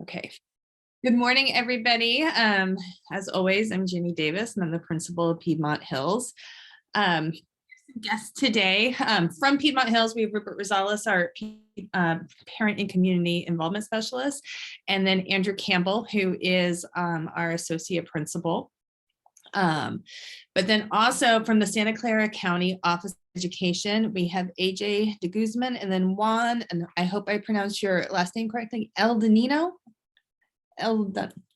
Okay. Good morning, everybody. As always, I'm Ginny Davis, and I'm the principal of Piedmont Hills. Guest today from Piedmont Hills, we have Rupert Rosales, our parent and community involvement specialist, and then Andrew Campbell, who is our associate principal. But then also from the Santa Clara County Office of Education, we have AJ de Guzman, and then Juan, and I hope I pronounced your last name correctly, El Danino.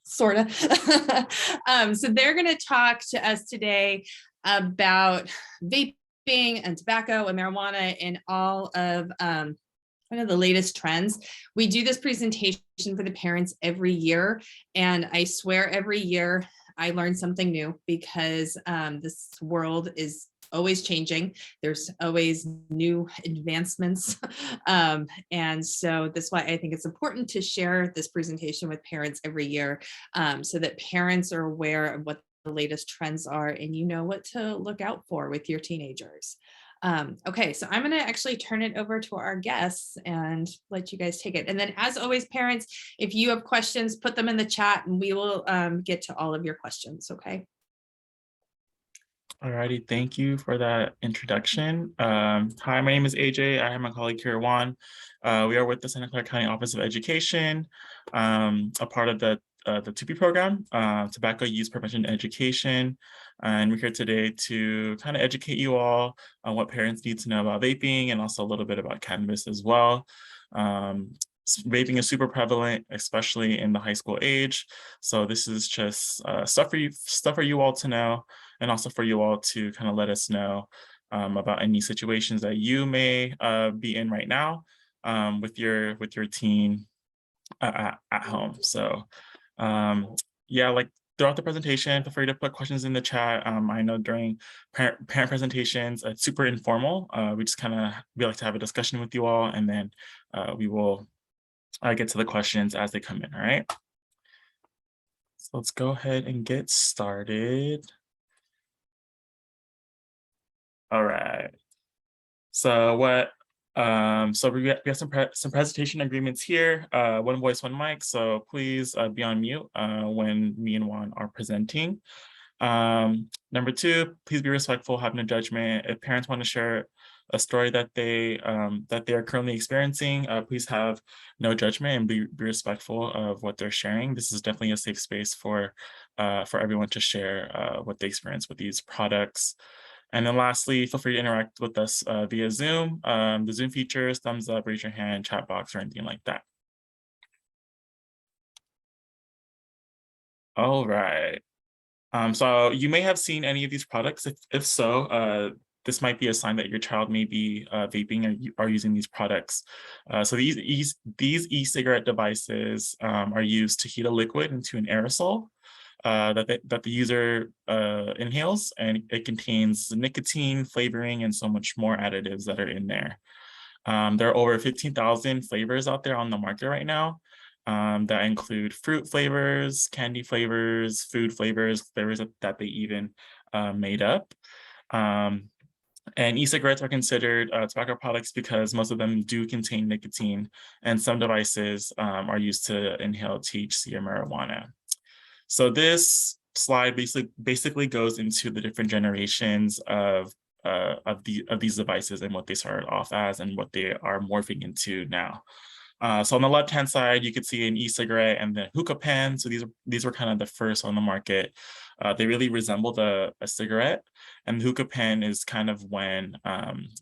Sort of. So they're going to talk to us today about vaping and tobacco and marijuana and all of kind of the latest trends. We do this presentation for the parents every year, and I swear every year I learn something new because this world is always changing. There's always new advancements. And so that's why I think it's important to share this presentation with parents every year so that parents are aware of what the latest trends are and you know what to look out for with your teenagers. Okay, so I'm going to actually turn it over to our guests and let you guys take it. And then as always, parents, if you have questions, put them in the chat and we will get to all of your questions, okay? Alrighty, thank you for that introduction. Hi, my name is AJ. I have my colleague here, Juan. We are with the Santa Clara County Office of Education, a part of the TUPE program, Tobacco Use Prevention Education. And we're here today to kind of educate you all on what parents need to know about vaping and also a little bit about cannabis as well. Vaping is super prevalent, especially in the high school age. So this is just stuff for you all to know, and also for you all to kind of let us know about any situations that you may be in right now with your teen at home. So yeah, like throughout the presentation, feel free to put questions in the chat. I know during parent presentations, it's super informal. We like to have a discussion with you all, and then we will get to the questions as they come in, all right? So let's go ahead and get started. All right. So we have some presentation agreements here. One voice, one mic. So please be on mute when me and Juan are presenting. Number two, please be respectful, have no judgment. If parents want to share a story that they are currently experiencing, please have no judgment and be respectful of what they're sharing. This is definitely a safe space for everyone to share what they experience with these products. And then lastly, feel free to interact with us via Zoom. The Zoom features, thumbs up, raise your hand, chat box, or anything like that. All right. So you may have seen any of these products. If so, this might be a sign that your child may be vaping or using these products. So these e-cigarette devices are used to heat a liquid into an aerosol that the user inhales, and it contains nicotine, flavoring, and so much more additives that are in there. There are over 15,000 flavors out there on the market right now. That include fruit flavors, candy flavors, food flavors that they even made up. And e-cigarettes are considered tobacco products because most of them do contain nicotine, and some devices are used to inhale THC or marijuana. So this slide basically goes into the different generations of these devices and what they started off as and what they are morphing into now. So on the left-hand side, you could see an e-cigarette and the hookah pen. So these were kind of the first on the market. They really resemble a cigarette, and the hookah pen is kind of when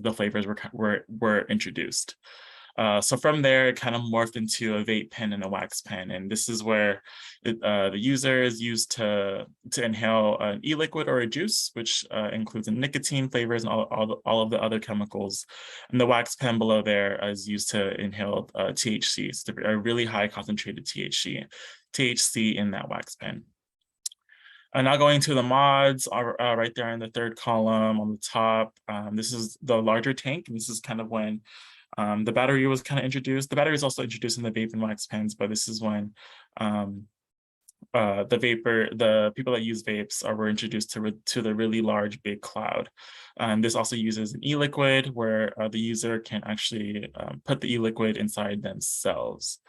the flavors were introduced. So from there, it kind of morphed into a vape pen and a wax pen, and this is where the user is used to inhale an e-liquid or a juice, which includes the nicotine flavors and all of the other chemicals. And the wax pen below there is used to inhale THC, it's a really high concentrated THC in that wax pen. Now going to the mods right there in the third column on the top. This is the larger tank, and this is kind of when the battery was kind of introduced. The battery is also introduced in the vape and wax pens, but this is when the people that use vapes were introduced to the really large big cloud. This also uses an e-liquid where the user can actually put the e-liquid inside themselves.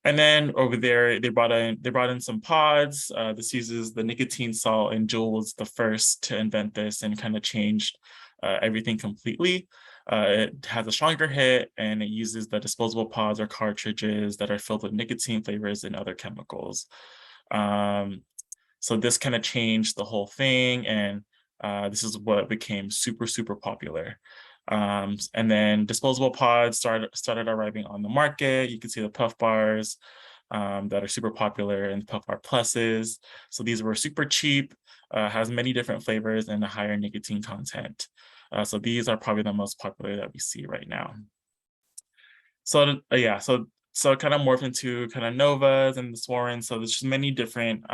And then over there, they brought in some pods. This uses the nicotine salt, and Juul was the first to invent this and kind of changed everything completely. It has a stronger hit, and it uses the disposable pods or cartridges that are filled with nicotine flavors and other chemicals. So this kind of changed the whole thing, and this is what became super, super popular. And then disposable pods started arriving on the market. You can see the puff bars that are super popular, and puff bar pluses. So these were super cheap, has many different flavors and a higher nicotine content. So these are probably the most popular that we see right now. So yeah, so it kind of morphed into kind of Novas and the Swarens. So there's just many different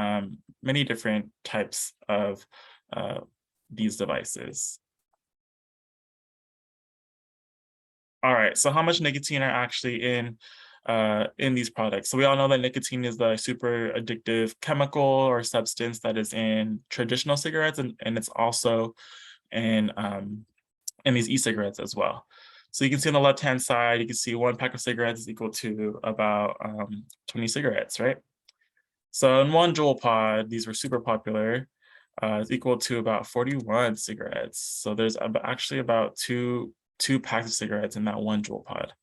types of these devices. All right, so how much nicotine are actually in these products? So we all know that nicotine is the super addictive chemical or substance that is in traditional cigarettes, and it's also in these e-cigarettes as well. So you can see on the left-hand side, you can see 1 pack of cigarettes is equal to about 20 cigarettes, right? So in 1 Juul pod, these were super popular, is equal to about 41 cigarettes. So there's actually about two packs of cigarettes in that 1 Juul pod,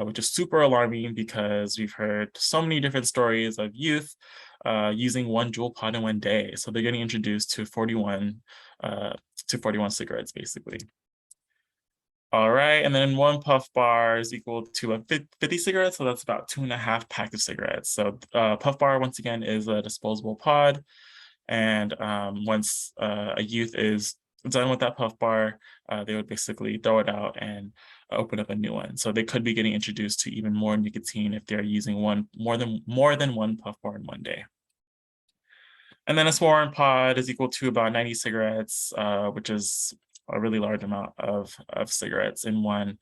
which is super alarming because we've heard so many different stories of youth using 1 Juul pod in 1 day. So they're getting introduced to 41 cigarettes, basically. All right, and then 1 puff bar is equal to 50 cigarettes, so that's about 2.5 packs of cigarettes. So puff bar, once again, is a disposable pod. And once a youth is done with that puff bar, they would basically throw it out and open up a new one. So they could be getting introduced to even more nicotine if they're using more than 1 puff bar in 1 day. And then a Swarm pod is equal to about 90 cigarettes, which is a really large amount of cigarettes in one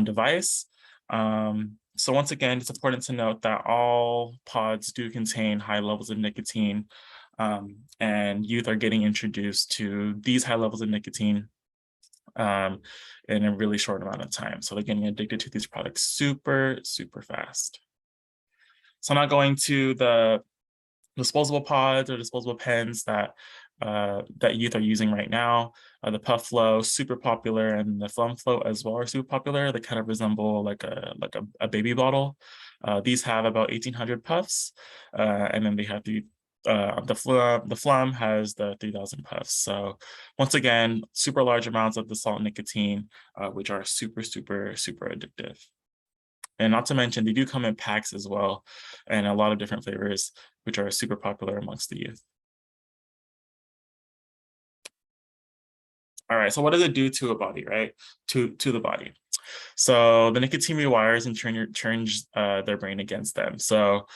device. So once again, it's important to note that all pods do contain high levels of nicotine, and youth are getting introduced to these high levels of nicotine in a really short amount of time. So they're getting addicted to these products super, super fast. So now going to the disposable pods or disposable pens that youth are using right now. The Puff Flow, super popular, and the Flum Flow as well are super popular. They kind of resemble like a baby bottle. These have about 1,800 puffs, and then they have the Flum has the 3,000 puffs. So once again, super large amounts of the salt nicotine, which are super, super, super addictive. And not to mention, they do come in packs as well, and a lot of different flavors, which are super popular amongst the youth. All right, so what does it do to a body, right? To the body. So the nicotine rewires and turns their brain against them. So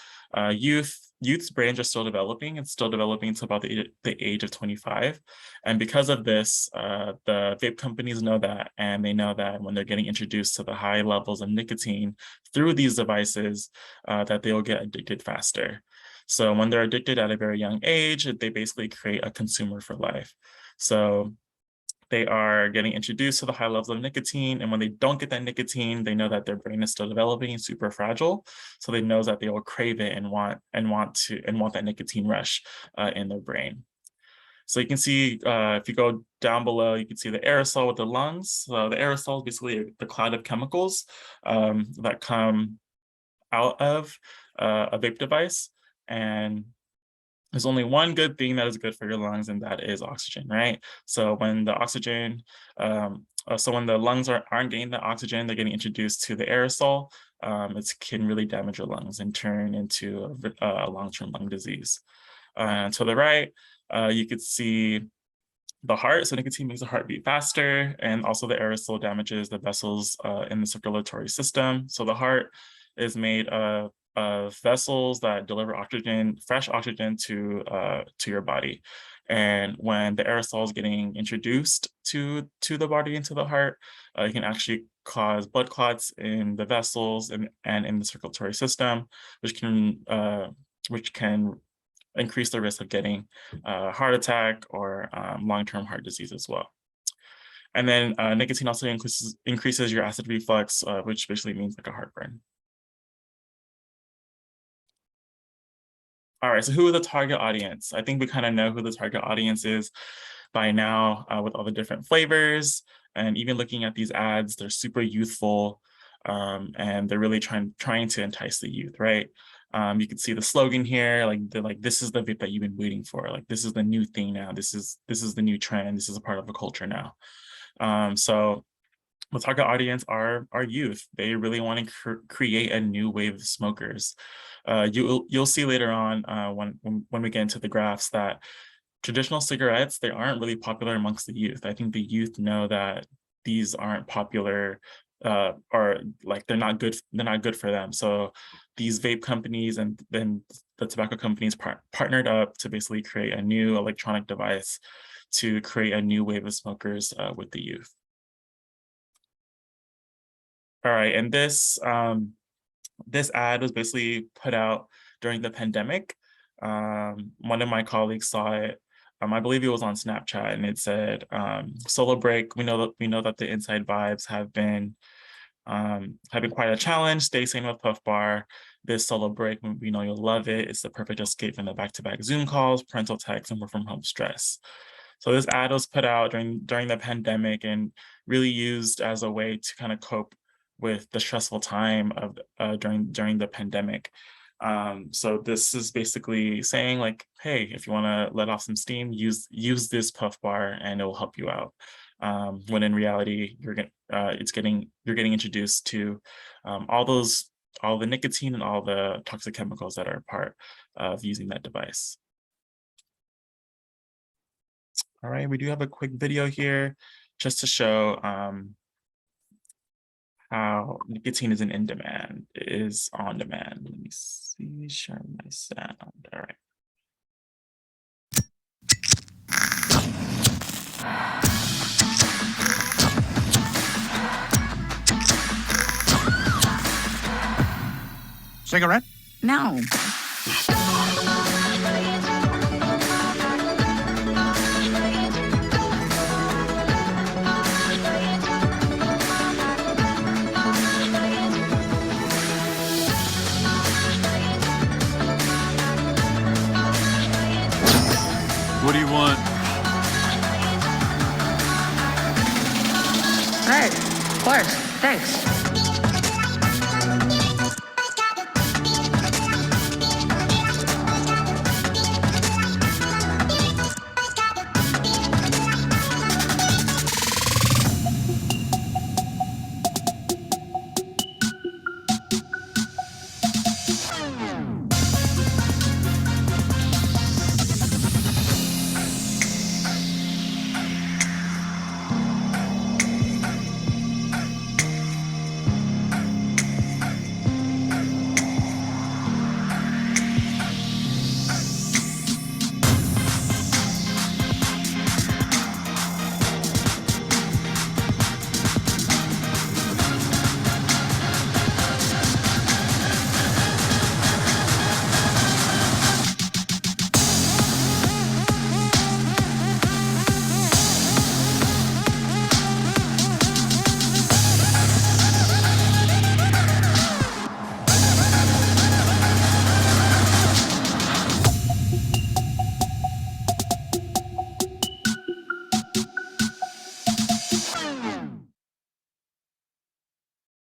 youth's brains are still developing. It's still developing until about the age of 25. And because of this, the vape companies know that, and they know that when they're getting introduced to the high levels of nicotine through these devices, that they'll get addicted faster. So when they're addicted at a very young age, they basically create a consumer for life. So they are getting introduced to the high levels of nicotine, and when they don't get that nicotine, they know that their brain is still developing and super fragile. So they know that they will crave it and want that nicotine rush in their brain. So you can see if you go down below, you can see the aerosol with the lungs. So the aerosol is basically the cloud of chemicals that come out of a vape device, and there's only one good thing that is good for your lungs, and that is oxygen, right? So when the lungs aren't getting the oxygen, they're getting introduced to the aerosol. It can really damage your lungs and turn into a long-term lung disease. To the right, you could see the heart. So nicotine makes the heart beat faster, and also the aerosol damages the vessels in the circulatory system. So the heart is made of vessels that deliver fresh oxygen to your body. And when the aerosol is getting introduced to the body, into the heart, it can actually cause blood clots in the vessels and in the circulatory system, which can increase the risk of getting a heart attack or long-term heart disease as well. And then nicotine also increases your acid reflux, which basically means like a heartburn. All right, so who is the target audience? I think we kind of know who the target audience is by now with all the different flavors. And even looking at these ads, they're super youthful and they're really trying to entice the youth, right? You can see the slogan here, like they're like, this is the vape that you've been waiting for. Like, this is the new thing now. This is the new trend. This is a part of the culture now. So the target audience are youth. They really want to create a new wave of smokers. You'll see later on when we get into the graphs that traditional cigarettes, they aren't really popular amongst the youth. I think the youth know that these aren't popular or like they're not good for them. So these vape companies and then the tobacco companies partnered up to basically create a new electronic device to create a new wave of smokers with the youth. All right, and this ad was basically put out during the pandemic. One of my colleagues saw it. I believe it was on Snapchat, and it said, "Solo break. We know that the inside vibes have been quite a challenge. Stay sane with Puff Bar. This solo break, we know you'll love it. It's the perfect escape from the back-to-back Zoom calls, parental texts, and work from home stress." So this ad was put out during the pandemic and really used as a way to kind of cope with the stressful time of during the pandemic. So this is basically saying like, hey, if you want to let off some steam, use this puff bar and it will help you out. When in reality, you're getting introduced to all the nicotine and all the toxic chemicals that are part of using that device. All right, we do have a quick video here just to show how nicotine isn't in demand, it is on demand. Let me see, share my sound. All right. Cigarette? No. What do you want? Right. Of course. Thanks.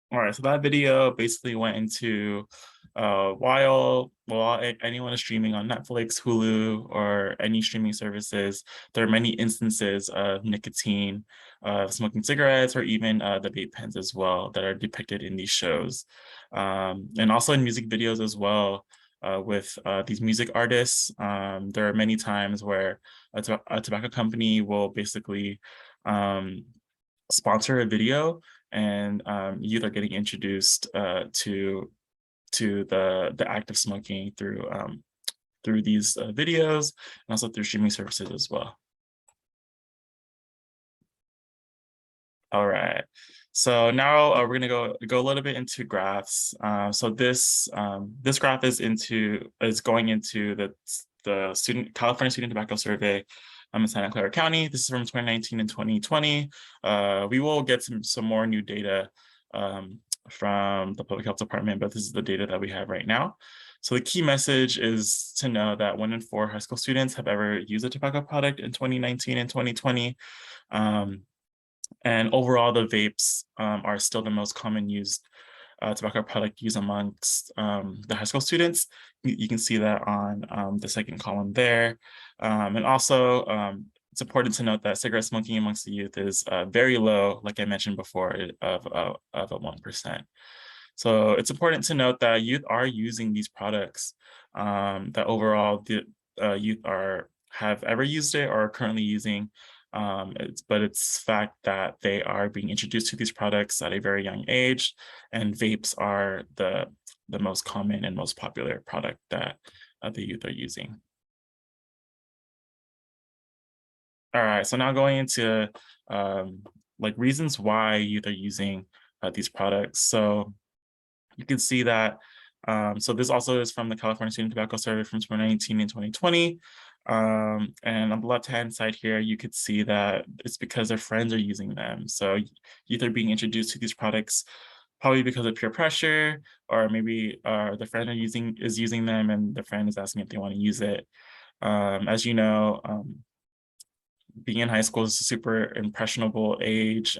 All right, so that video basically went into while anyone is streaming on Netflix, Hulu, or any streaming services, there are many instances of nicotine, smoking cigarettes, or even the vape pens as well that are depicted in these shows. And also in music videos as well, with these music artists, there are many times where a tobacco company will basically sponsor a video and youth are getting introduced to the act of smoking through these videos and also through streaming services as well. All right, so now we're gonna go a little bit into graphs. So this graph is going into the California Student Tobacco Survey in Santa Clara County. This is from 2019 and 2020. We will get some more new data from the Public Health Department, but this is the data that we have right now. So the key message is to know that 1 in 4 high school students have ever used a tobacco product in 2019 and 2020. And overall, the vapes are still the most common used tobacco product used amongst the high school students. You can see that on the second column there. And also, it's important to note that cigarette smoking amongst the youth is very low, like I mentioned before, of a 1%. So it's important to note that youth are using these products, that overall the youth have ever used it or are currently using. But it's fact that they are being introduced to these products at a very young age, and vapes are the most common and most popular product that the youth are using. All right, so now going into like reasons why youth are using these products. So you can see that, so this also is from the California Student Tobacco Survey from 2019 and 2020. And on the left-hand side here, you could see that it's because their friends are using them. So youth are being introduced to these products probably because of peer pressure, or maybe the friend is using them and the friend is asking if they want to use it. As you know, being in high school is a super impressionable age.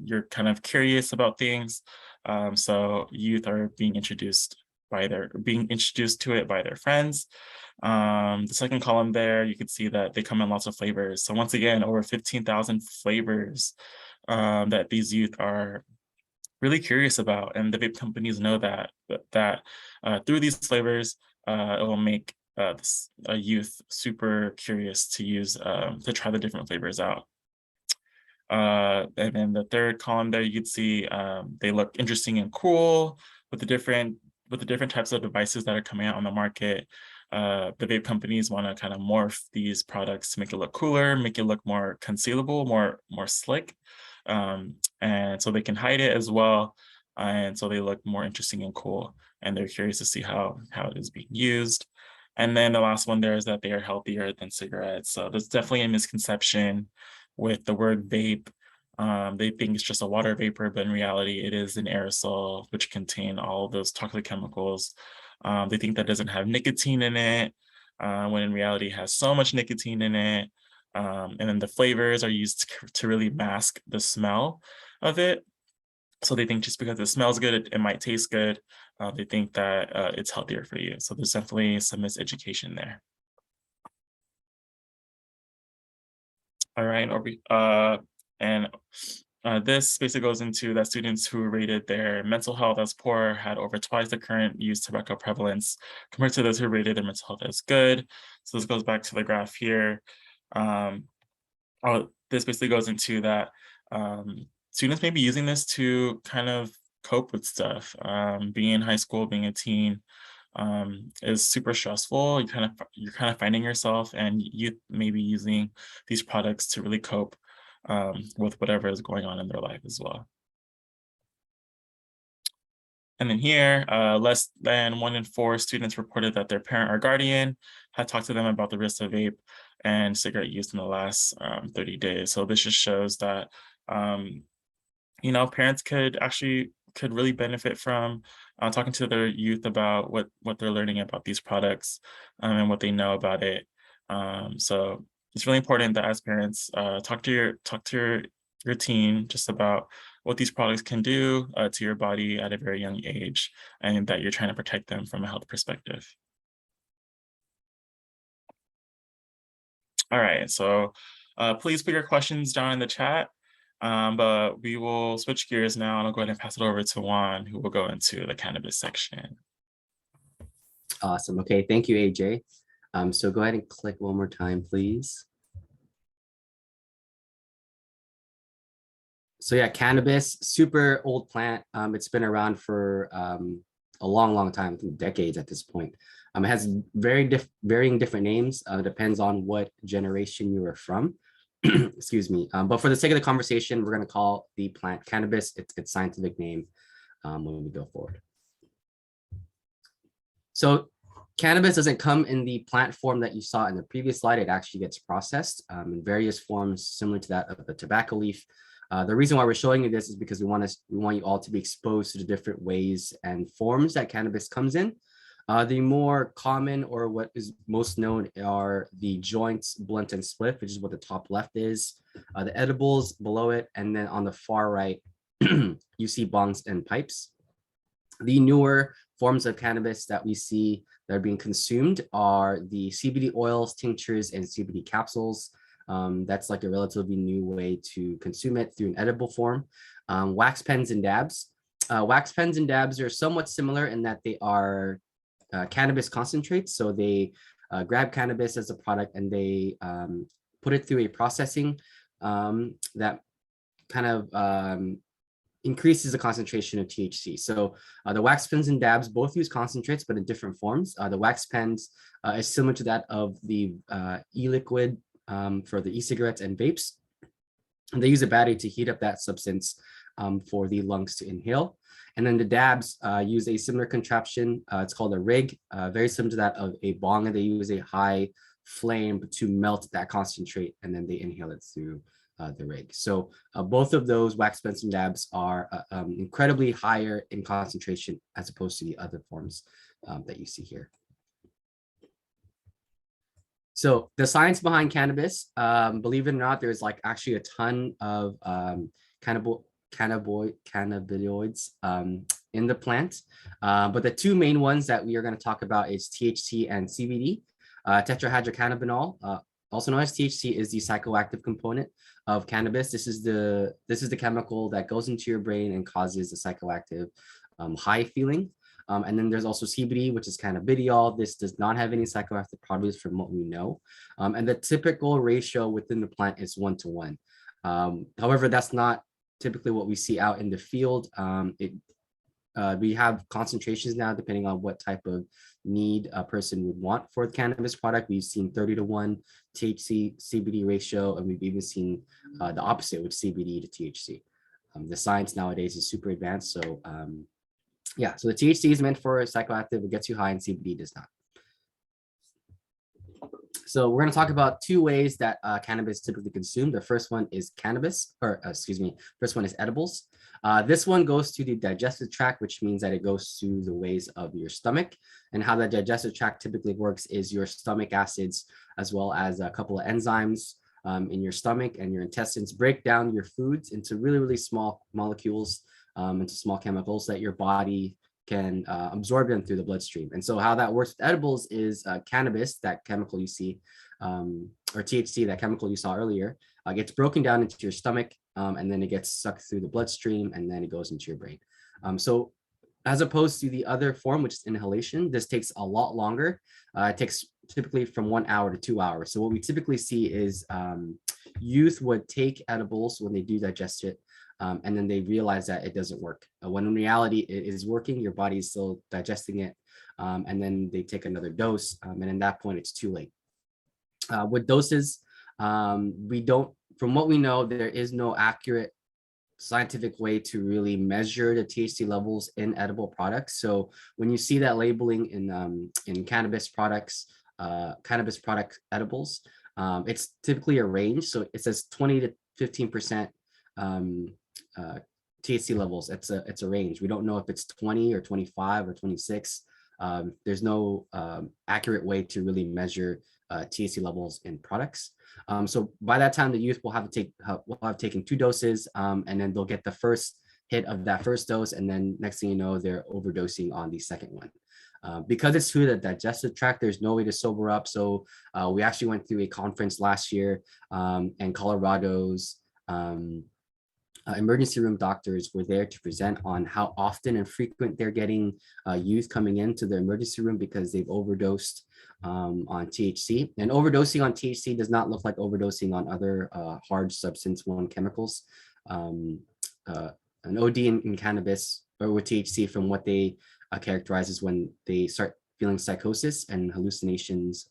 You're kind of curious about things. So youth are being introduced to it by their friends. The second column there, you can see that they come in lots of flavors. So once again, over 15,000 flavors that these youth are really curious about. And the vape companies know that through these flavors, it will make a youth super curious to try the different flavors out. And then the third column there, you can see they look interesting and cool with the different types of devices that are coming out on the market. The vape companies want to kind of morph these products to make it look cooler, make it look more concealable, more slick. And so they can hide it as well. And so they look more interesting and cool. And they're curious to see how it is being used. And then the last one there is that they are healthier than cigarettes. So there's definitely a misconception with the word vape. They think it's just a water vapor, but in reality, it is an aerosol, which contain all of those toxic chemicals. They think that doesn't have nicotine in it, when in reality it has so much nicotine in it. And then the flavors are used to really mask the smell of it. So they think just because it smells good, it might taste good. They think that it's healthier for you. So there's definitely some miseducation there. All right, this basically goes into that students who rated their mental health as poor had over twice the current use tobacco prevalence compared to those who rated their mental health as good. So this goes back to the graph here. This basically goes into that students may be using this to kind of cope with stuff. Being in high school, being a teen, is super stressful. You're kind of finding yourself, and you may be using these products to really cope with whatever is going on in their life as well. And then here, less than 1 in 4 students reported that their parent or guardian had talked to them about the risks of vape and cigarette use in the last 30 days. So this just shows that, parents could really benefit from talking to their youth about what they're learning about these products and what they know about it. So it's really important that as parents, talk to your teen just about what these products can do to your body at a very young age, and that you're trying to protect them from a health perspective. All right, so please put your questions down in the chat, but we will switch gears now, and I'll go ahead and pass it over to Juan, who will go into the cannabis section. Awesome. Okay, thank you, AJ. So go ahead and click one more time, please. So yeah, cannabis, super old plant. It's been around for a long time, I think decades at this point. It has varying different names. Depends on what generation you are from. Excuse me. But for the sake of the conversation, we're going to call the plant cannabis. Its scientific name when we go forward. So cannabis doesn't come in the plant form that you saw in the previous slide. It actually gets processed in various forms similar to that of the tobacco leaf. The reason why we're showing you this is because we want you all to be exposed to the different ways and forms that cannabis comes in. The more common or what is most known are the joints, blunt, and spliff, which is what the top left is, the edibles below it, and then on the far right, you see bongs and pipes. The newer forms of cannabis that we see that are being consumed are the CBD oils, tinctures, and CBD capsules. That's like a relatively new way to consume it through an edible form. Wax pens and dabs. Wax pens and dabs are somewhat similar in that they are cannabis concentrates. So they grab cannabis as a product and they put it through a processing that kind of increases the concentration of THC. So the wax pens and dabs both use concentrates, but in different forms. The wax pens is similar to that of the e-liquid for the e-cigarettes and vapes. And they use a battery to heat up that substance for the lungs to inhale. And then the dabs use a similar contraption. It's called a rig, very similar to that of a bong. And they use a high flame to melt that concentrate, and then they inhale it through the rig. So both of those wax pens and dabs are incredibly higher in concentration as opposed to the other forms that you see here. So the science behind cannabis, believe it or not, there's like actually a ton of cannabinoids in the plant. But the two main ones that we are going to talk about is THC and CBD. Tetrahydrocannabinol, also known as THC, is the psychoactive component of cannabis. This is the chemical that goes into your brain and causes the psychoactive high feeling. And then there's also CBD, which is cannabidiol. This does not have any psychoactive properties from what we know. And the typical ratio within the plant is 1:1. However, that's not typically what we see out in the field. We have concentrations now, depending on what type of need a person would want for the cannabis product. We've seen 30:1 THC CBD ratio, and we've even seen the opposite with CBD to THC. The science nowadays is super advanced. So yeah, so the THC is meant for psychoactive, it gets you high, and CBD does not. So we're going to talk about two ways that cannabis is typically consumed. The first one is first one is edibles. This one goes to the digestive tract, which means that it goes through the ways of your stomach. And how the digestive tract typically works is your stomach acids, as well as a couple of enzymes in your stomach and your intestines, break down your foods into really, really small molecules, into small chemicals that your body can absorb them through the bloodstream. And so how that works with edibles is cannabis, that chemical you see, or THC, that chemical you saw earlier, gets broken down into your stomach, and then it gets sucked through the bloodstream, and then it goes into your brain. So as opposed to the other form, which is inhalation, this takes a lot longer. It takes typically from 1 hour to 2 hours. So what we typically see is youth would take edibles when they do digest it, and then they realize that it doesn't work. When in reality, it is working, your body is still digesting it, and then they take another dose, and at that point, it's too late. With doses, from what we know, there is no accurate scientific way to really measure the THC levels in edible products. So when you see that labeling in cannabis products, cannabis product edibles, it's typically a range. So it says 20 to 15% THC levels. It's a range. We don't know if it's 20 or 25 or 26. There's no accurate way to really measure THC levels in products. So by that time, the youth will have taken 2 doses, and then they'll get the first hit of that first dose, and then next thing you know, they're overdosing on the second one. Because it's through the digestive tract, there's no way to sober up. So we actually went through a conference last year, and Colorado's emergency room doctors were there to present on how often and frequent they're getting youth coming into the emergency room because they've overdosed on THC. And overdosing on THC does not look like overdosing on other hard substance 1 chemicals. An OD in cannabis or with THC, from what they characterize, is when they start feeling psychosis and hallucinations.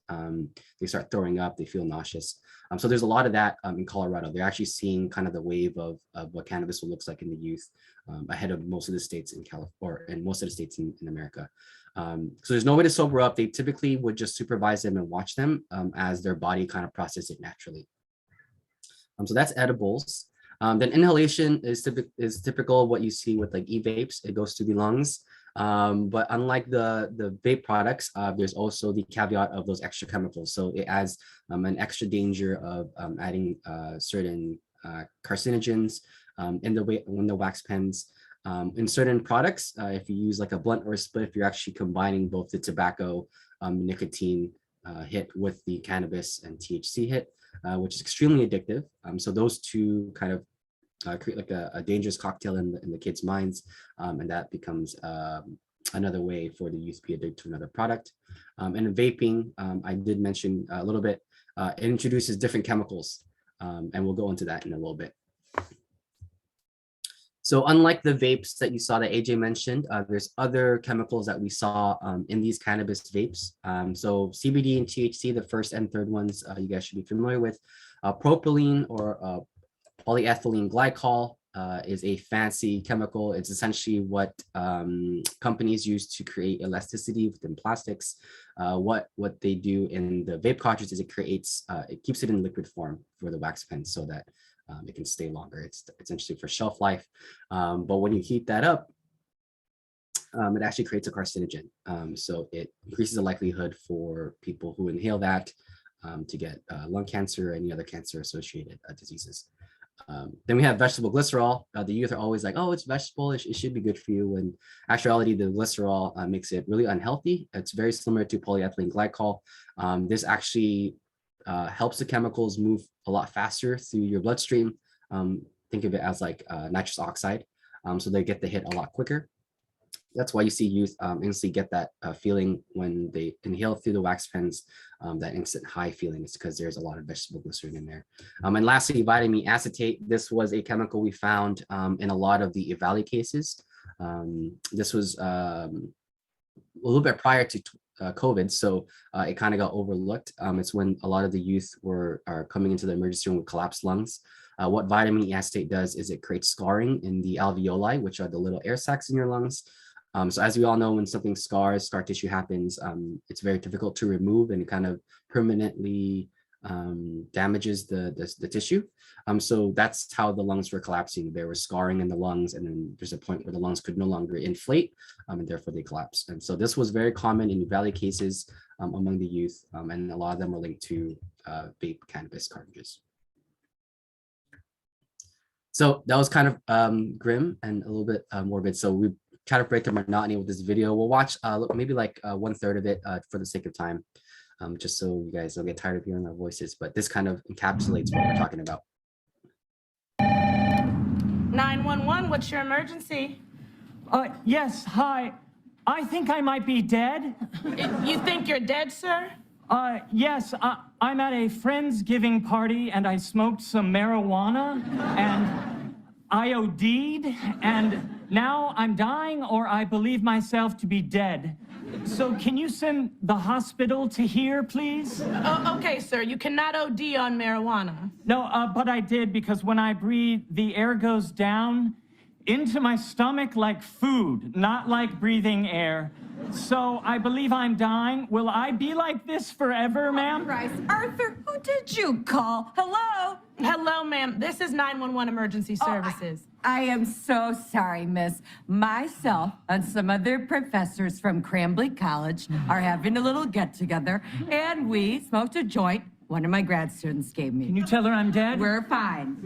They start throwing up, they feel nauseous. So there's a lot of that in Colorado. They're actually seeing kind of the wave of what cannabis will looks like in the youth, ahead of most of the states in California and most of the states in America. So there's no way to sober up. They typically would just supervise them and watch them as their body kind of process it naturally. So that's edibles. Then inhalation is typical of what you see with like e-vapes. It goes to the lungs. But unlike the vape products, there's also the caveat of those extra chemicals. So it adds an extra danger of adding certain carcinogens in the wax pens. In certain products, if you use like a blunt or a spliff, you're actually combining both the tobacco nicotine hit with the cannabis and THC hit, which is extremely addictive. So those two kind of create like a dangerous cocktail in the kids' minds, and that becomes another way for the youth to be addicted to another product. And in vaping, I did mention a little bit, it introduces different chemicals, and we'll go into that in a little bit. So unlike the vapes that you saw that AJ mentioned, there's other chemicals that we saw in these cannabis vapes. So CBD and THC, the first and third ones, you guys should be familiar with. Propylene or polyethylene glycol is a fancy chemical. It's essentially what companies use to create elasticity within plastics. What they do in the vape cartridge is it keeps it in liquid form for the wax pen so that it can stay longer. It's essentially for shelf life. But when you heat that up, it actually creates a carcinogen. So it increases the likelihood for people who inhale that to get lung cancer or any other cancer associated diseases. Then we have vegetable glycerol. The youth are always like, oh, it's vegetable, it should be good for you. When actuality, the glycerol makes it really unhealthy. It's very similar to polyethylene glycol. This actually helps the chemicals move a lot faster through your bloodstream. Think of it as like nitrous oxide. So they get the hit a lot quicker. That's why you see youth instantly get that feeling when they inhale through the wax pens, that instant high feeling. It's because there's a lot of vegetable glycerin in there. And lastly, vitamin E acetate. This was a chemical we found in a lot of the EVALI cases. This was a little bit prior to COVID, so it kind of got overlooked. It's when a lot of the youth are coming into the emergency room with collapsed lungs. What vitamin E acetate does is it creates scarring in the alveoli, which are the little air sacs in your lungs. So as we all know, when something scar tissue happens, it's very difficult to remove and it kind of permanently damages the tissue. So that's how the lungs were collapsing. There was scarring in the lungs, and then there's a point where the lungs could no longer inflate, and therefore they collapsed. And so this was very common in EVALI cases among the youth, and a lot of them were linked to vape cannabis cartridges. So that was kind of grim and a little bit morbid. So we try to break the monotony with this video. We'll watch maybe like 1/3 of it for the sake of time, just so you guys don't get tired of hearing our voices. But this kind of encapsulates what we're talking about. 911, what's your emergency? Yes, hi. I think I might be dead. You think you're dead, sir? Yes, I'm at a Friendsgiving party and I smoked some marijuana and I OD'd and now I'm dying or I believe myself to be dead. So can you send the hospital to here, please? Okay, sir, you cannot OD on marijuana. No, but I did because when I breathe, the air goes down into my stomach like food, not like breathing air. So I believe I'm dying. Will I be like this forever, ma'am? Christ. Arthur, who did you call? Hello? Hello, ma'am. This is 911 emergency services. I am so sorry, miss. Myself and some other professors from Crambley College are having a little get-together, and we smoked a joint one of my grad students gave me. Can you tell her I'm dead? We're fine.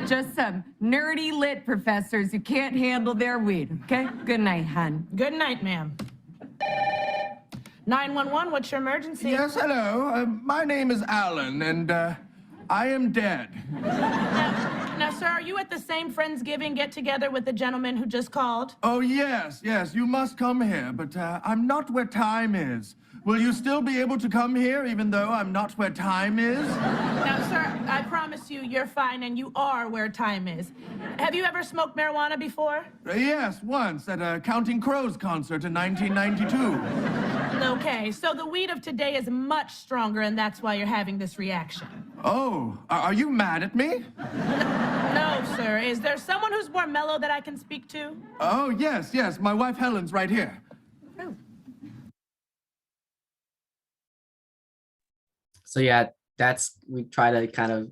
Just some nerdy lit professors who can't handle their weed, okay? Good night, hon. Good night, ma'am. 911, what's your emergency? Yes, hello. My name is Alan, and I am dead. Now, sir, are you at the same Friendsgiving get-together with the gentleman who just called? Oh, yes, you must come here, but I'm not where time is. Will you still be able to come here, even though I'm not where time is? Now, sir, I promise you, you're fine, and you are where time is. Have you ever smoked marijuana before? Yes, once, at a Counting Crows concert in 1992. Okay, so the weed of today is much stronger, and that's why you're having this reaction. Oh, are you mad at me? No, sir. Is there someone who's more mellow that I can speak to? Oh, yes, my wife Helen's right here. So yeah, we try to kind of,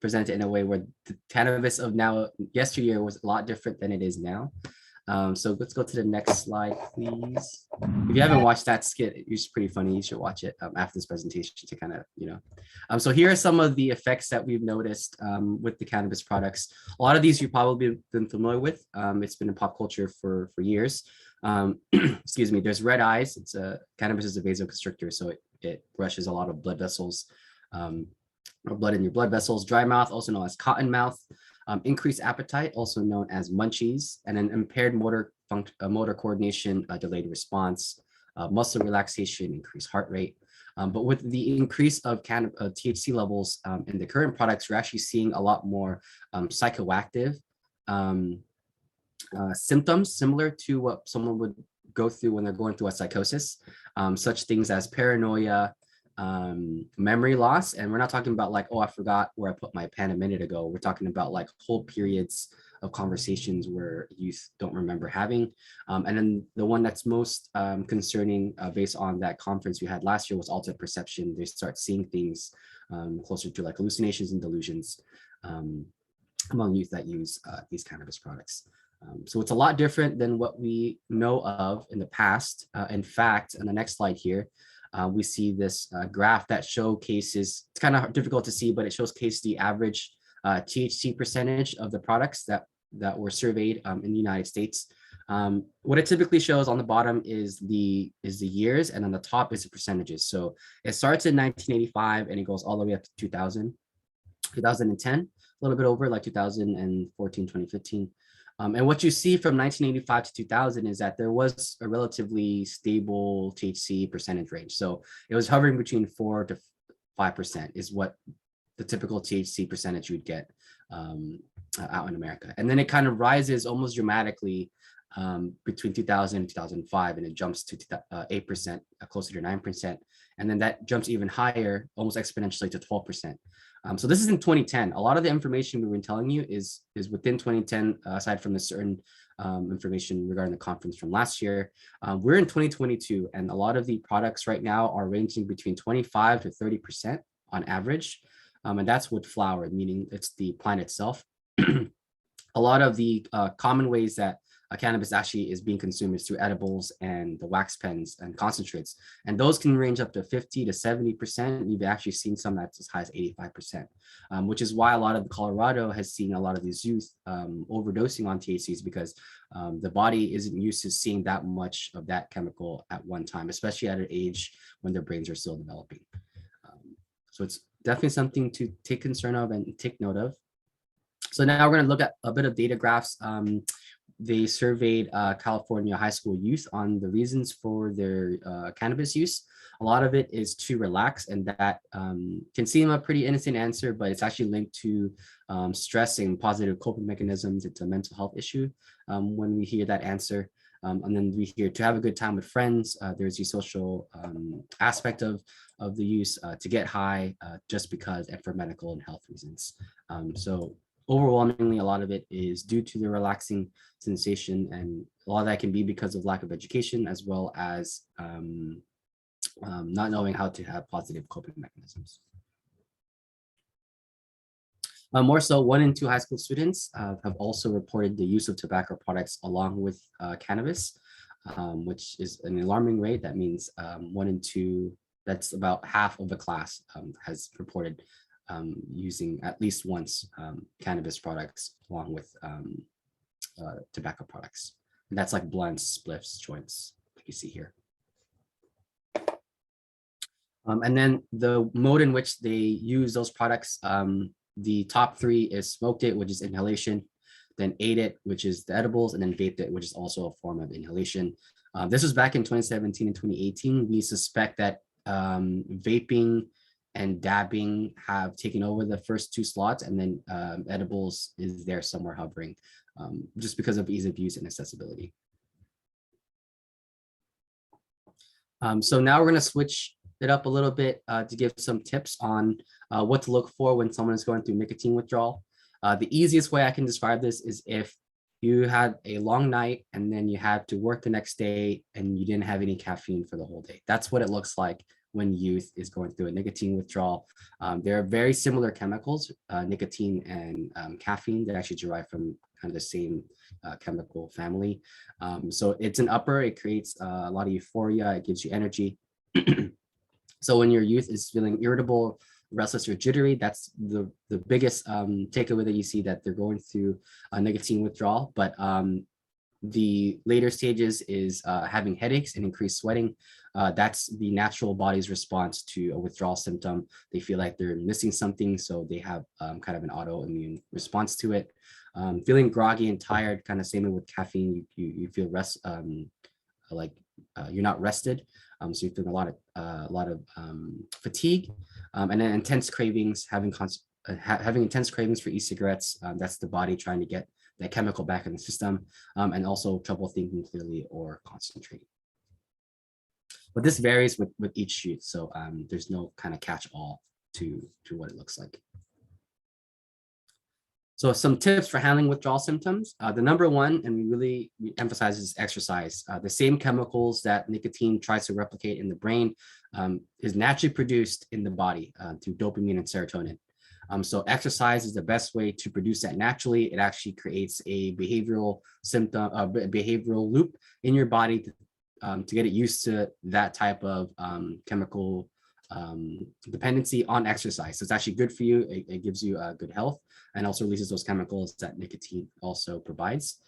present it in a way where the cannabis of yesteryear was a lot different than it is now. So let's go to the next slide, please. If you haven't watched that skit, it's pretty funny. You should watch it after this presentation to kind of, so here are some of the effects that we've noticed with the cannabis products. A lot of these you've probably been familiar with. It's been in pop culture for years. Excuse me, there's red eyes. Cannabis is a vasoconstrictor, so it rushes a lot of blood vessels, or blood in your blood vessels. Dry mouth, also known as cotton mouth. Increased appetite, also known as munchies, and an impaired motor coordination, delayed response, muscle relaxation, increased heart rate. But with the increase of THC levels in the current products, we're actually seeing a lot more psychoactive symptoms, similar to what someone would go through when they're going through a psychosis, such things as paranoia, memory loss. And we're not talking about like, oh, I forgot where I put my pen a minute ago. We're talking about like whole periods of conversations where youth don't remember having. And then the one that's most concerning based on that conference we had last year was altered perception. They start seeing things closer to like hallucinations and delusions among youth that use these cannabis products. So it's a lot different than what we know of in the past. In fact, on the next slide here, we see this graph that showcases, it's kind of difficult to see, but it showcases the average THC percentage of the products that were surveyed in the United States. What it typically shows on the bottom is the years, and on the top is the percentages. So it starts in 1985 and it goes all the way up to 2010, a little bit over like 2014, 2015. And what you see from 1985 to 2000 is that there was a relatively stable THC percentage range. So it was hovering between 4 to 5% is what the typical THC percentage you would get out in America. And then it kind of rises almost dramatically between 2000 and 2005, and it jumps to 8%, closer to 9%. And then that jumps even higher, almost exponentially to 12%. So this is in 2010. A lot of the information we've been telling you is within 2010, aside from the certain information regarding the conference from last year. We're in 2022, and a lot of the products right now are ranging between 25 to 30% on average. And that's wood flower, meaning it's the plant itself. A lot of the common ways that cannabis actually is being consumed is through edibles and the wax pens and concentrates. And those can range up to 50 to 70%. You've actually seen some that's as high as 85%, which is why a lot of Colorado has seen a lot of these youth overdosing on THCs, because the body isn't used to seeing that much of that chemical at one time, especially at an age when their brains are still developing. So it's definitely something to take concern of and take note of. So now we're going to look at a bit of data graphs. They surveyed California high school youth on the reasons for their cannabis use. A lot of it is to relax, and that can seem a pretty innocent answer, but it's actually linked to stress and positive coping mechanisms. It's a mental health issue when we hear that answer. And then we hear to have a good time with friends. There's the social aspect of the use, to get high just because, and for medical and health reasons. So overwhelmingly, a lot of it is due to the relaxing sensation, and a lot of that can be because of lack of education, as well as not knowing how to have positive coping mechanisms. More so, 1 in 2 high school students have also reported the use of tobacco products along with cannabis, which is an alarming rate. That means 1 in 2, that's about half of the class has reported using at least once cannabis products along with tobacco products. And that's like blunts, spliffs, joints, like you see here. And then the mode in which they use those products, the top 3 is smoked it, which is inhalation, then ate it, which is the edibles, and then vaped it, which is also a form of inhalation. This was back in 2017 and 2018. We suspect that vaping and dabbing have taken over the first 2 slots, and then edibles is there somewhere hovering, just because of ease of use and accessibility. So now we're going to switch it up a little bit to give some tips on what to look for when someone is going through nicotine withdrawal. The easiest way I can describe this is if you had a long night and then you had to work the next day and you didn't have any caffeine for the whole day. That's what it looks like when youth is going through a nicotine withdrawal. They're very similar chemicals, nicotine and caffeine. They actually derive from kind of the same chemical family. So it's an upper, it creates a lot of euphoria, it gives you energy. So when your youth is feeling irritable, restless, or jittery, that's the biggest takeaway that you see, that they're going through a nicotine withdrawal. But the later stages is having headaches and increased sweating. That's the natural body's response to a withdrawal symptom. They feel like they're missing something, so they have kind of an autoimmune response to it. Feeling groggy and tired, kind of same with caffeine. You feel like you're not rested, so you feel a lot of fatigue, and then intense cravings. Having intense cravings for e-cigarettes. That's the body trying to get that chemical back in the system, and also trouble thinking clearly or concentrating. But this varies with each youth, so there's no kind of catch-all to what it looks like. So some tips for handling withdrawal symptoms. The number one, and we emphasize, is exercise. The same chemicals that nicotine tries to replicate in the brain is naturally produced in the body through dopamine and serotonin. So exercise is the best way to produce that naturally. It actually creates a behavioral loop in your body to get it used to that type of chemical dependency on exercise. So it's actually good for you. It gives you good health, and also releases those chemicals that nicotine also provides.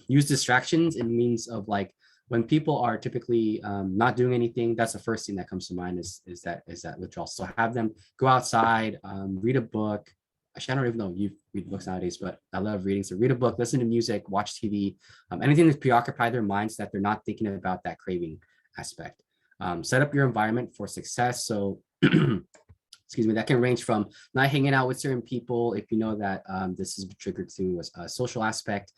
Use distractions in means of, like, when people are typically not doing anything, that's the first thing that comes to mind is that withdrawal. So have them go outside, read a book. Actually, I don't even know if you read books nowadays, but I love reading. So read a book, listen to music, watch TV, anything that preoccupy their minds, that they're not thinking about that craving aspect. Set up your environment for success. So excuse me, that can range from not hanging out with certain people if you know that this is triggered to a social aspect.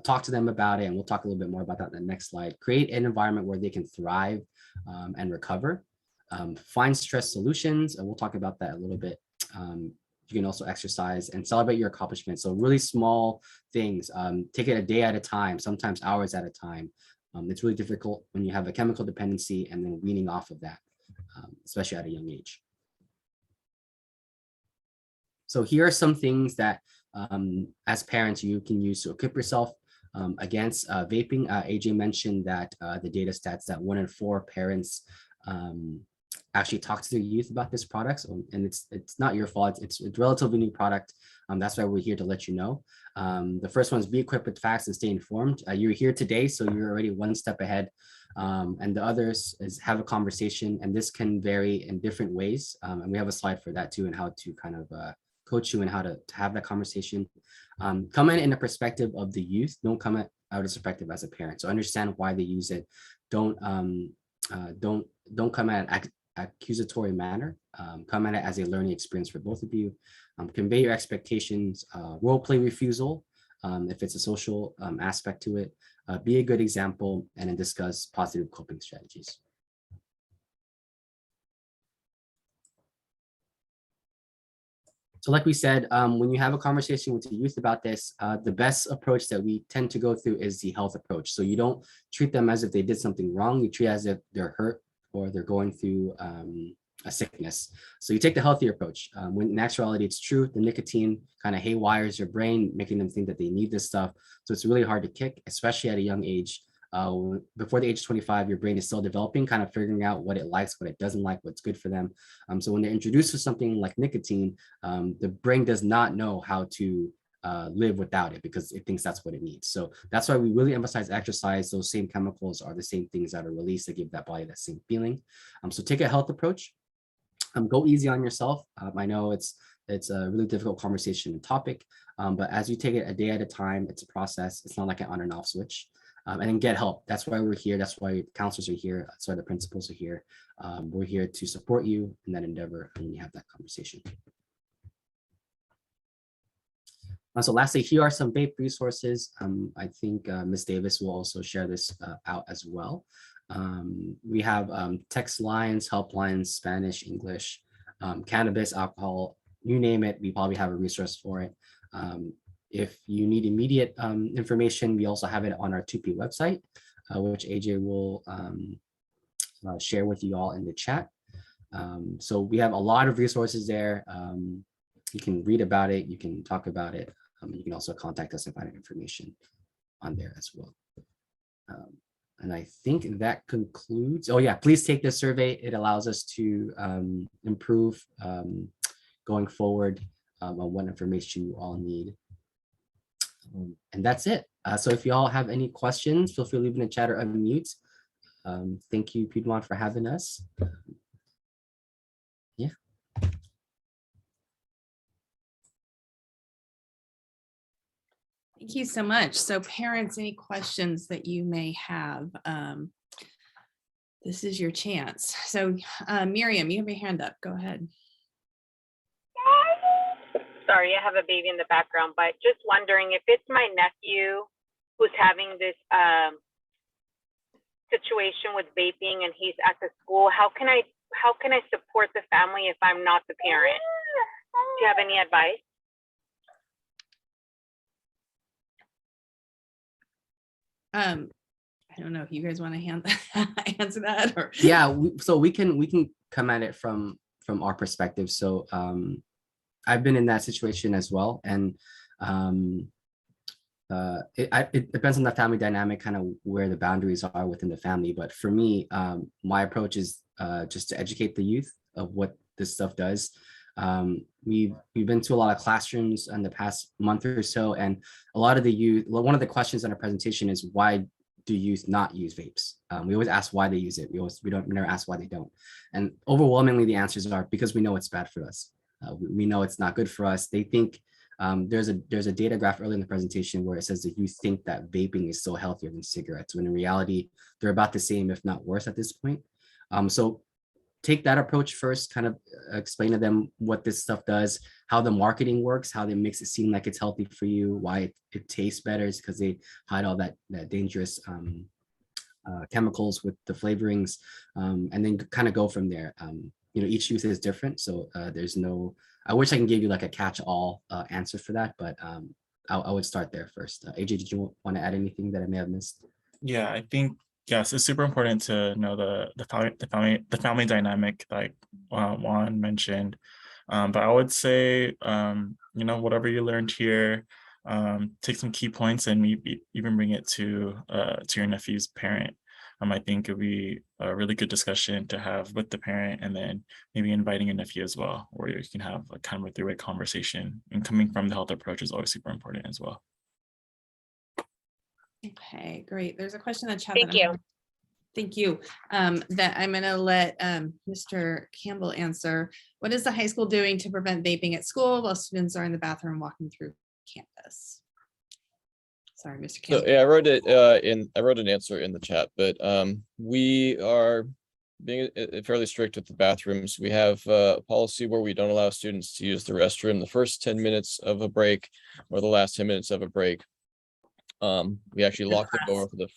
Talk to them about it, and we'll talk a little bit more about that in the next slide. Create an environment where they can thrive and recover. Find stress solutions, and we'll talk about that a little bit. You can also exercise and celebrate your accomplishments. So really small things. Take it a day at a time, sometimes hours at a time. It's really difficult when you have a chemical dependency and then weaning off of that, especially at a young age. So here are some things that as parents you can use to equip yourself against vaping. AJ mentioned that the data stats that 1 in 4 parents actually talk to their youth about this product, and it's not your fault. It's a relatively new product. That's why we're here to let you know. The first one is be equipped with facts and stay informed. You're here today, so you're already one step ahead. And the others is have a conversation, and this can vary in different ways. And we have a slide for that too, and how to kind of coach you and how to have that conversation. Come in the perspective of the youth. Don't come out of perspective as a parent. So understand why they use it. Don't come at an accusatory manner. Come at it as a learning experience for both of you. Convey your expectations. Role play refusal if it's a social aspect to it. Be a good example, and then discuss positive coping strategies. So like we said, when you have a conversation with the youth about this, the best approach that we tend to go through is the health approach. So you don't treat them as if they did something wrong. You treat as if they're hurt or they're going through a sickness. So you take the healthier approach. When in actuality, it's true. The nicotine kind of haywires your brain, making them think that they need this stuff. So it's really hard to kick, especially at a young age. Before the age of 25, your brain is still developing, kind of figuring out what it likes, what it doesn't like, what's good for them. So when they're introduced to something like nicotine, the brain does not know how to live without it because it thinks that's what it needs. So that's why we really emphasize exercise. Those same chemicals are the same things that are released to give that body that same feeling. So take a health approach. Go easy on yourself. I know it's a really difficult conversation and topic, but as you take it a day at a time, it's a process. It's not like an on and off switch. And then get help. That's why we're here. That's why counselors are here. That's why the principals are here. We're here to support you in that endeavor and you have that conversation. So lastly, here are some vape resources. I think Ms. Davis will also share this out as well. We have text lines, helplines, Spanish, English, cannabis, alcohol, you name it, we probably have a resource for it. If you need immediate information, we also have it on our TUPE website, which AJ will share with you all in the chat. So we have a lot of resources there. You can read about it, you can talk about it. You can also contact us and find information on there as well. And I think that concludes. Oh yeah, please take this survey. It allows us to improve going forward on what information you all need. And that's it. So if you all have any questions, feel free to leave in the chat or unmute. Thank you, Piedmont, for having us. Yeah. Thank you so much. So parents, any questions that you may have, this is your chance. So Miriam, you have your hand up. Go ahead. Sorry, I have a baby in the background, but just wondering if it's my nephew who's having this situation with vaping and he's at the school, how can I support the family if I'm not the parent? Do you have any advice? I don't know if you guys want to answer that, or yeah, so we can come at it from our perspective. So I've been in that situation as well, and it depends on the family dynamic, kind of where the boundaries are within the family. But for me, my approach is just to educate the youth of what this stuff does. We've been to a lot of classrooms in the past month or so, and a lot of the youth, one of the questions in our presentation is, why do youth not use vapes? We always ask why they use it. We never ask why they don't. And overwhelmingly the answers are because we know it's bad for us. We know it's not good for us. They think there's a data graph early in the presentation where it says that you think that vaping is still healthier than cigarettes, when in reality they're about the same, if not worse at this point. So take that approach first, kind of explain to them what this stuff does, how the marketing works, how they makes it seem like it's healthy for you, why it tastes better is because they hide all that dangerous chemicals with the flavorings, and then kind of go from there. You know, each youth is different, so there's no, I wish I can give you like a catch-all answer for that, but I would start there first. AJ, did you want to add anything that I may have missed? Yeah, I think, yes, it's super important to know the family dynamic, like Juan mentioned. But I would say, you know, whatever you learned here, take some key points and maybe even bring it to your nephew's parent. I think it would be a really good discussion to have with the parent, and then maybe inviting your nephew as well, where you can have a kind of a three-way conversation. And coming from the health approach is always super important as well. okay, great. There's a question in the chat. Thank you. Thank you. That I'm going to let Mr. Campbell answer. What is the high school doing to prevent vaping at school while students are in the bathroom walking through campus? Sorry, Mr. Campbell. So, yeah, I wrote an answer in the chat, but we are being fairly strict with the bathrooms. We have a policy where we don't allow students to use the restroom the first 10 minutes of a break or the last 10 minutes of a break. We actually lock the door for the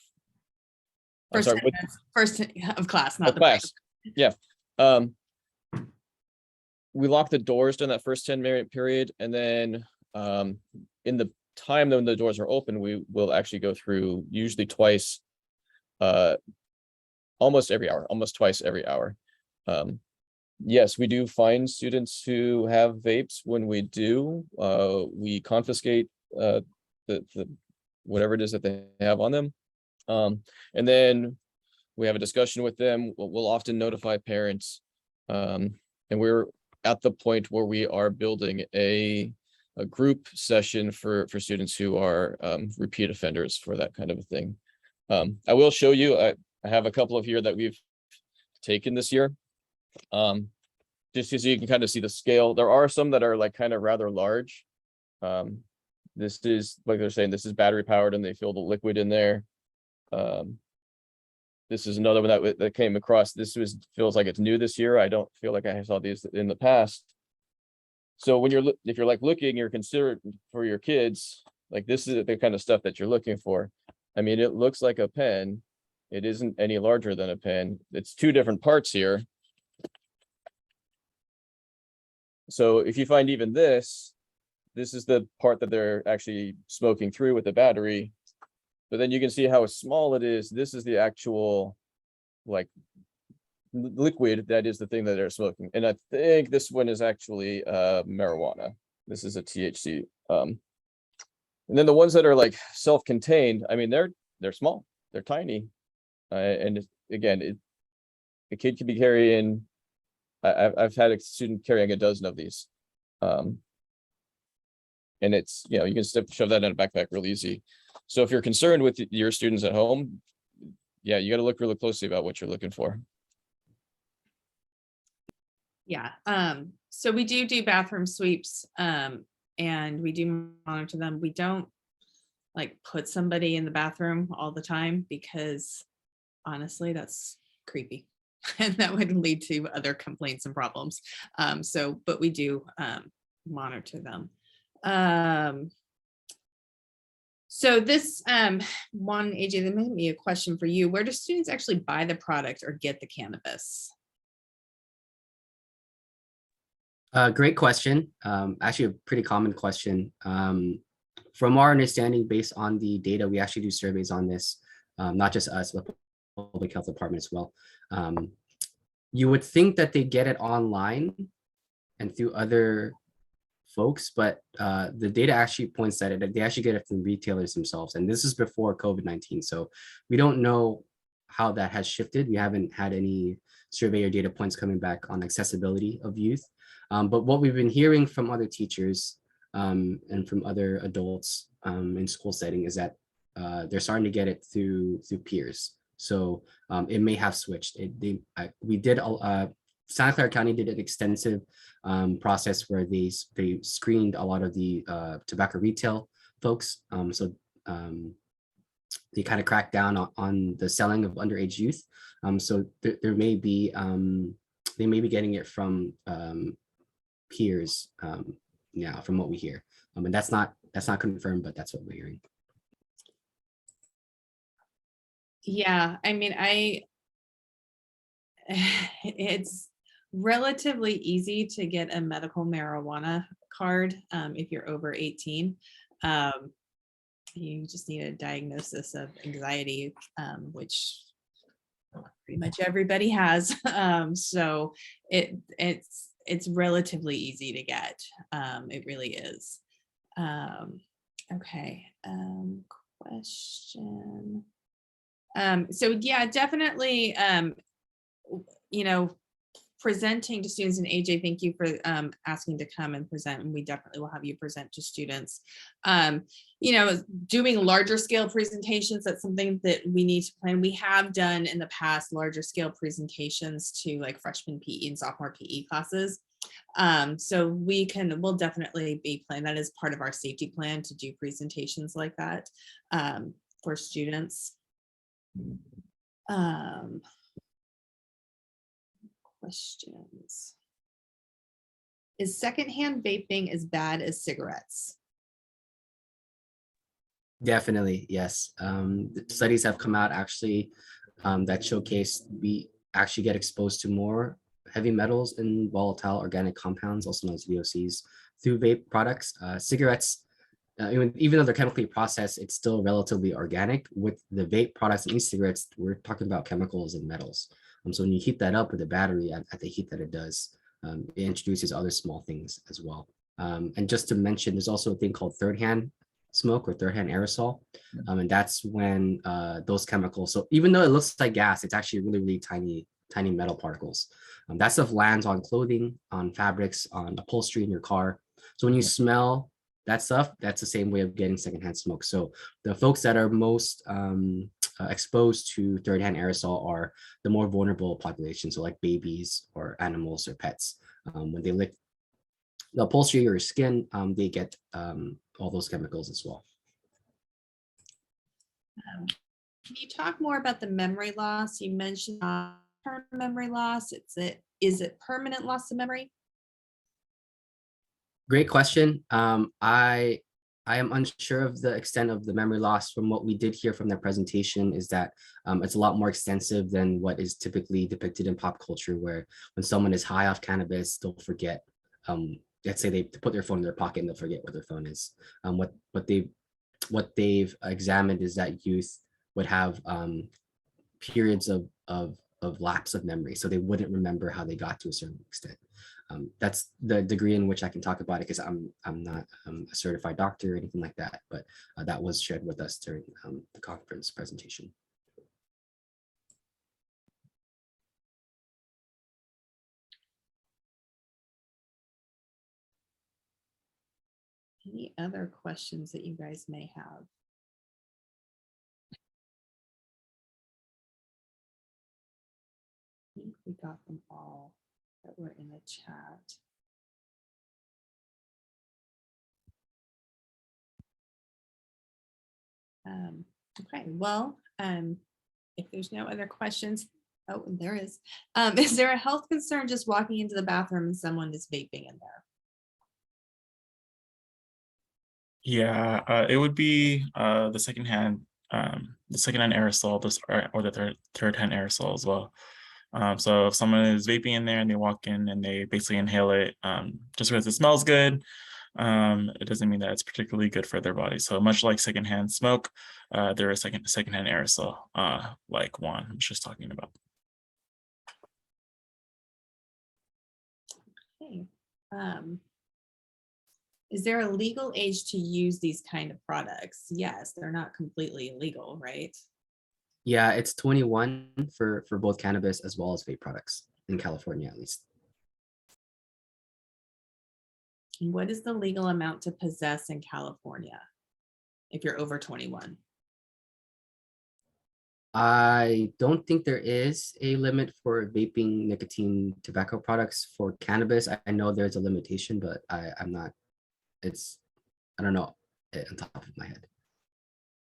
first of class, not the class. Break. Yeah. We lock the doors during that first 10-minute period, and then in the time when the doors are open, we will actually go through usually twice, almost twice every hour. Yes, we do find students who have vapes. When we do, we confiscate the whatever it is that they have on them. And then we have a discussion with them. We'll often notify parents, and we're at the point where we are building a group session for students who are repeat offenders for that kind of a thing. I will show you, I have a couple of here that we've taken this year, just so you can kind of see the scale. There are some that are like kind of rather large. This is, like they're saying, this is battery powered and they feel the liquid in there. This is another one that came across. Feels like it's new this year. I don't feel like I saw these in the past. So when if you're like looking, you're considering for your kids, like this is the kind of stuff that you're looking for. I mean, it looks like a pen. It isn't any larger than a pen. It's two different parts here. So if you find even this is the part that they're actually smoking through with the battery. But then you can see how small it is. This is the actual like liquid, that is the thing that they're smoking. And I think this one is actually marijuana. This is a THC. And then the ones that are like self-contained, I mean, they're small, they're tiny. And again, a kid could be carrying, I've had a student carrying a dozen of these. And it's, you know, you can shove that in a backpack real easy. So if you're concerned with your students at home, yeah, you got to look really closely about what you're looking for. Yeah. So we do bathroom sweeps, and we do monitor them. We don't like put somebody in the bathroom all the time because honestly, that's creepy. And that would lead to other complaints and problems. But we do monitor them. So this one, AJ, there may be a question for you. Where do students actually buy the product or get the cannabis? Great question. Actually, a pretty common question. From our understanding, based on the data, we actually do surveys on this, not just us, but public health department as well. You would think that they get it online and through other folks, but the data actually points that they actually get it from retailers themselves. And this is before COVID-19. So we don't know how that has shifted. We haven't had any survey or data points coming back on accessibility of youth. But what we've been hearing from other teachers and from other adults in school setting is that they're starting to get it through peers. So it may have switched. Santa Clara County did an extensive process where they screened a lot of the tobacco retail folks. They kind of cracked down on the selling of underage youth. So there may be they may be getting it from peers now, from what we hear. And that's not confirmed, but that's what we're hearing. Yeah, I mean, it's relatively easy to get a medical marijuana card if you're over 18. You just need a diagnosis of anxiety, which pretty much everybody has. So it's relatively easy to get. It really is. Okay. Question. So yeah, definitely, presenting to students, and AJ, thank you for asking to come and present, and we definitely will have you present to students. Doing larger scale presentations, that's something that we need to plan. We have done in the past larger scale presentations to like freshman PE and sophomore PE classes. So we'll definitely be planning. That is part of our safety plan to do presentations like that for students. Questions. Is secondhand vaping as bad as cigarettes? Definitely, yes. Studies have come out actually that showcase we actually get exposed to more heavy metals and volatile organic compounds, also known as VOCs, through vape products. Cigarettes, even though they're chemically processed, it's still relatively organic. With the vape products and e-cigarettes, we're talking about chemicals and metals. So when you heat that up with a battery at the heat that it does, it introduces other small things as well. And just to mention, there's also a thing called third-hand smoke or third-hand aerosol. And that's when those chemicals, so even though it looks like gas, it's actually really, really tiny metal particles. That stuff lands on clothing, on fabrics, on upholstery in your car. So when you smell that stuff, that's the same way of getting secondhand smoke. So the folks that are most exposed to third-hand aerosol are the more vulnerable population, so like babies or animals or pets. When they lick the upholstery or skin, they get all those chemicals as well. Can you talk more about the memory loss? You mentioned term memory loss. Is it permanent loss of memory? Great question. I am unsure of the extent of the memory loss. From what we did hear from their presentation is that it's a lot more extensive than what is typically depicted in pop culture, where when someone is high off cannabis, they'll forget. Let's say they put their phone in their pocket and they'll forget where their phone is. What they've examined is that youth would have periods of lapse of memory, so they wouldn't remember how they got to a certain extent. That's the degree in which I can talk about it, because I'm not a certified doctor or anything like that, but that was shared with us during the conference presentation. Any other questions that you guys may have? I think we got them all that were in the chat. Okay, well, if there's no other questions, oh, there is. Is there a health concern just walking into the bathroom and someone is vaping in there? Yeah, it would be the secondhand aerosol, or the third-hand aerosol as well. So if someone is vaping in there and they walk in and they basically inhale it, just because it smells good, it doesn't mean that it's particularly good for their body. So much like secondhand smoke, there is secondhand aerosol, like Juan was just talking about. Okay. Is there a legal age to use these kind of products? Yes, they're not completely illegal, right? Yeah, it's 21 for both cannabis as well as vape products in California, at least. And what is the legal amount to possess in California if you're over 21? I don't think there is a limit for vaping nicotine tobacco products. For cannabis, I know there's a limitation, but I'm not, I don't know it on top of my head.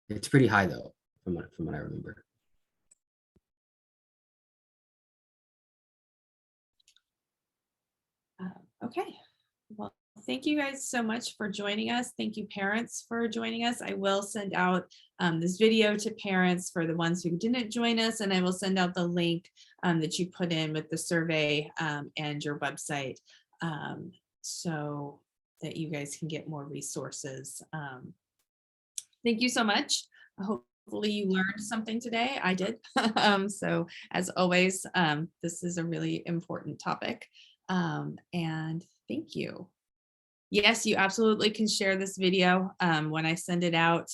It's pretty high though, from what I remember. Okay, well, thank you guys so much for joining us. Thank you, parents, for joining us. I will send out this video to parents for the ones who didn't join us, and I will send out the link that you put in with the survey and your website, so that you guys can get more resources. Thank you so much. Hopefully you learned something today. I did. So as always, this is a really important topic. And thank you. Yes, you absolutely can share this video. When I send it out,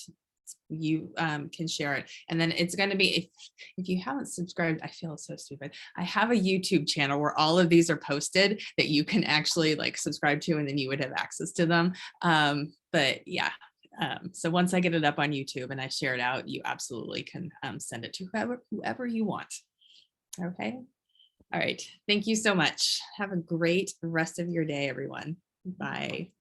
you can share it. And then it's going to be, if you haven't subscribed, I feel so stupid. I have a YouTube channel where all of these are posted that you can actually like subscribe to, and then you would have access to them. But yeah. So once I get it up on YouTube and I share it out, you absolutely can send it to whoever you want. Okay. All right. Thank you so much. Have a great rest of your day, everyone. Bye.